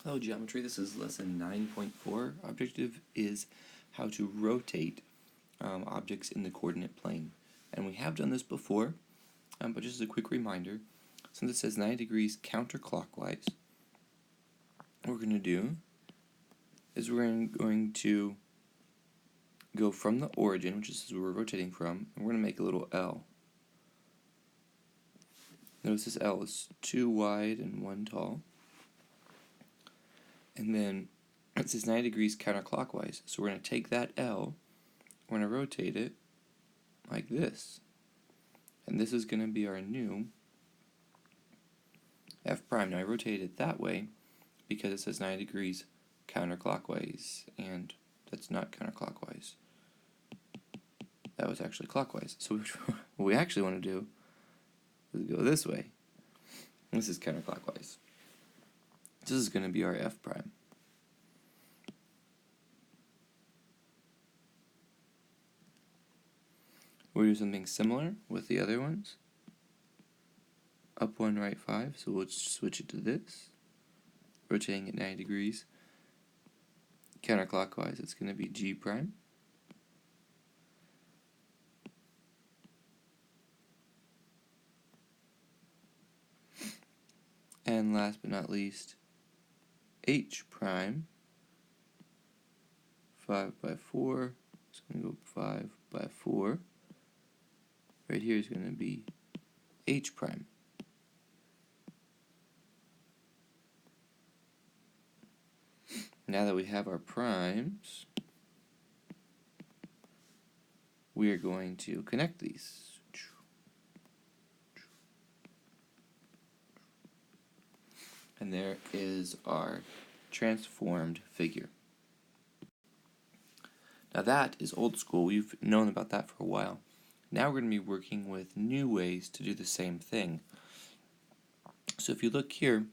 Hello Geometry, this is lesson 9.4. Objective is how to rotate objects in the coordinate plane. And we have done this before, but just as a quick reminder, since it says 90 degrees counterclockwise, what we're going to do is we're going to go from the origin, which is where we're rotating from, and we're going to make a little L. Notice this L is 2 wide and 1 tall. And then it says 90 degrees counterclockwise. So we're going to take that L, we're going to rotate it like this. And this is going to be our new F prime. Now I rotated it that way because it says 90 degrees counterclockwise, and that's not counterclockwise. That was actually clockwise. So what we actually want to do is go this way. This is counterclockwise. This is going to be our F prime. We'll do something similar with the other ones. Up 1, right 5, so we'll switch it to this. Rotating at 90 degrees. Counterclockwise, it's going to be G prime. And last but not least, H prime. 5 by 4, it's going to go 5 by 4. Right here is going to be H prime. Now that we have our primes, we are going to connect these. And there is our transformed figure. Now that is old school. We've known about that for a while. Now we're going to be working with new ways to do the same thing. So if you look here,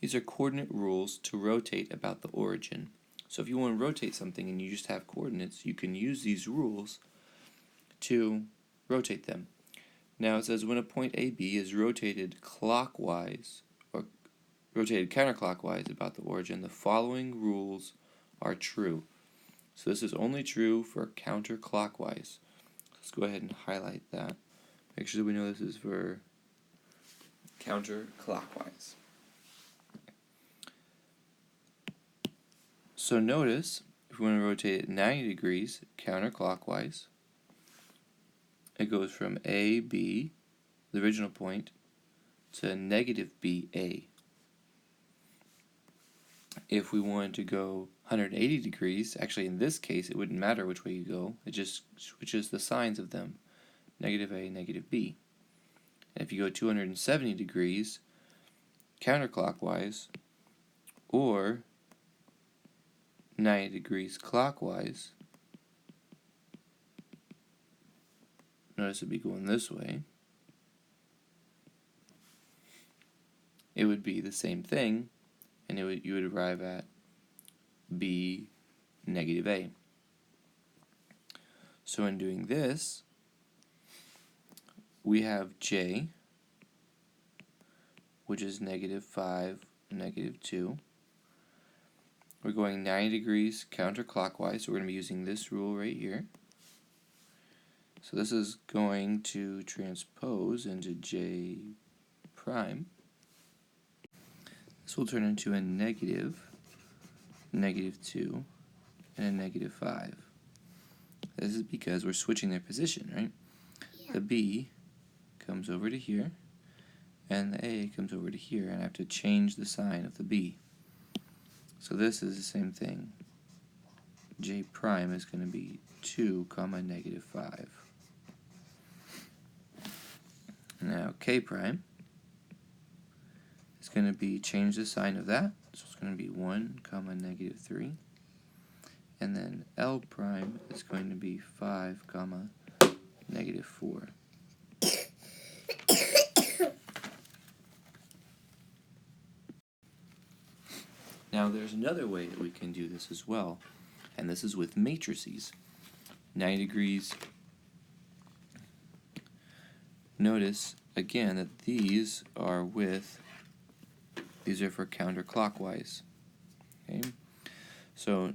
these are coordinate rules to rotate about the origin. So if you want to rotate something and you just have coordinates, you can use these rules to rotate them. Now it says when a point AB is rotated clockwise or rotated counterclockwise about the origin, the following rules are true. So this is only true for counterclockwise. Let's go ahead and highlight that. Make sure that we know this is for counterclockwise. So notice, if we want to rotate it 90 degrees counterclockwise, it goes from AB, the original point, to negative BA. If we wanted to go 180 degrees, actually in this case it wouldn't matter which way you go, it just switches the signs of them, negative A, negative B. And if you go 270 degrees counterclockwise, or 90 degrees clockwise, notice it would be going this way, it would be the same thing, and you would arrive at B, negative A. So in doing this, we have J, which is negative 5, negative 2. We're going 90 degrees counterclockwise, so we're going to be using this rule right here. So this is going to transpose into J prime. This will turn into a negative, negative 2, and a negative 5. This is because we're switching their position, right? Yeah. The B comes over to here, and the A comes over to here, and I have to change the sign of the B. So this is the same thing. J prime is going to be 2, negative 5. Now K prime is going to be, change the sign of that, so it's going to be 1, negative 3. And then L prime is going to be 5, negative 4. Now there's another way that we can do this as well, and this is with matrices. 90 degrees. Notice again that these are for counterclockwise. Okay, so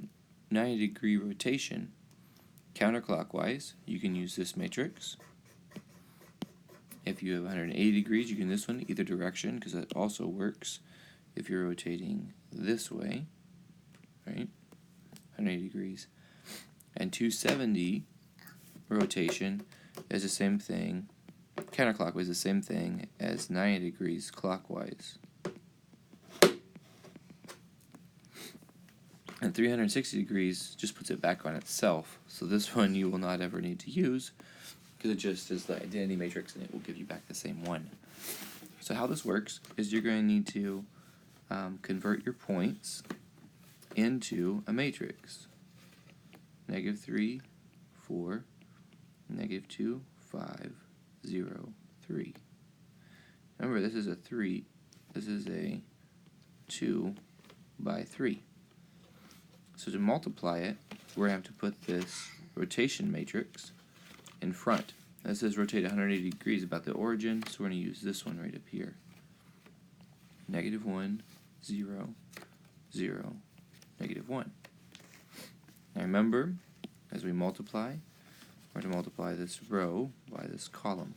90-degree rotation counterclockwise, you can use this matrix. If you have 180 degrees, you can this one either direction, because that also works if you're rotating this way, right? 180 degrees. And 270 rotation is the same thing, counterclockwise, the same thing as 90 degrees clockwise. And 360 degrees just puts it back on itself. So this one you will not ever need to use, because it just is the identity matrix and it will give you back the same one. So how this works is you're going to need to convert your points into a matrix. -3, 4, -2, 5, 0, 3. Remember, this is a 3. This is a 2 by 3. So to multiply it, we're going to have to put this rotation matrix in front. This says rotate 180 degrees about the origin, so we're going to use this one right up here. -1, 0, 0, -1. Now remember, as we multiply, we're going to multiply this row by this column.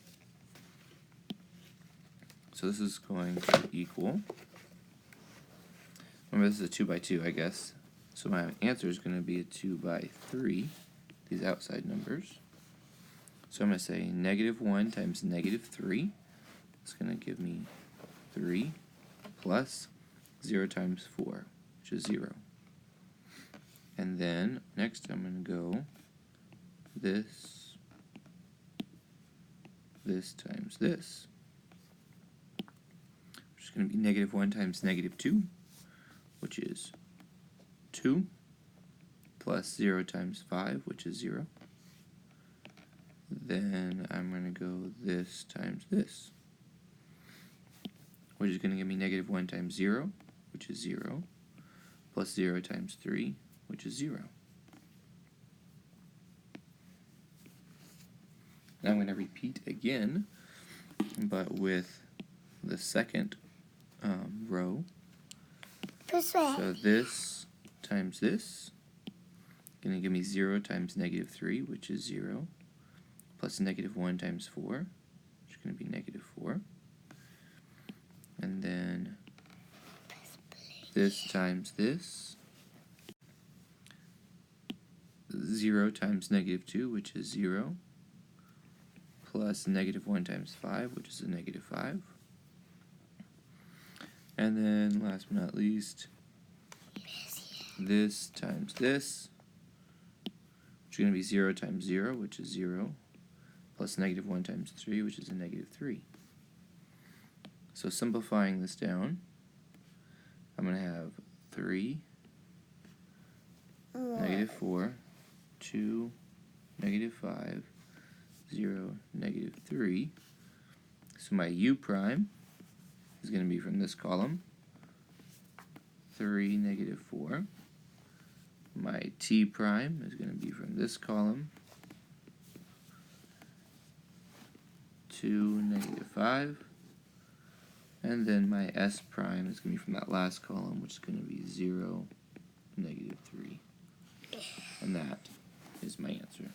So this is going to equal, remember this is a 2 by 2, I guess. So my answer is going to be a 2 by 3, these outside numbers. So I'm going to say -1 times -3. It's going to give me 3 plus 0 times 4, which is 0. And then next I'm going to go this times this, which is going to be -1 times -2, which is 2, plus 0 times 5, which is 0. Then I'm going to go this times this, which is going to give me -1 times 0, which is 0, plus 0 times 3, which is 0. Now I'm going to repeat again, but with the second row. So this times this, going to give me 0 times -3, which is 0, plus -1 times 4, which is going to be -4. And then this times this, 0 times -2, which is 0, plus -1 times 5, which is a -5. And then, last but not least, this times this, which is going to be 0 times 0, which is 0, plus -1 times 3, which is a -3. So simplifying this down, I'm going to have 3, -4, 2, -5, 0, -3. So my u prime is going to be from this column, 3, -4. My t prime is going to be from this column, 2, -5. And then my s prime is going to be from that last column, which is going to be 0, -3. And that is my answer.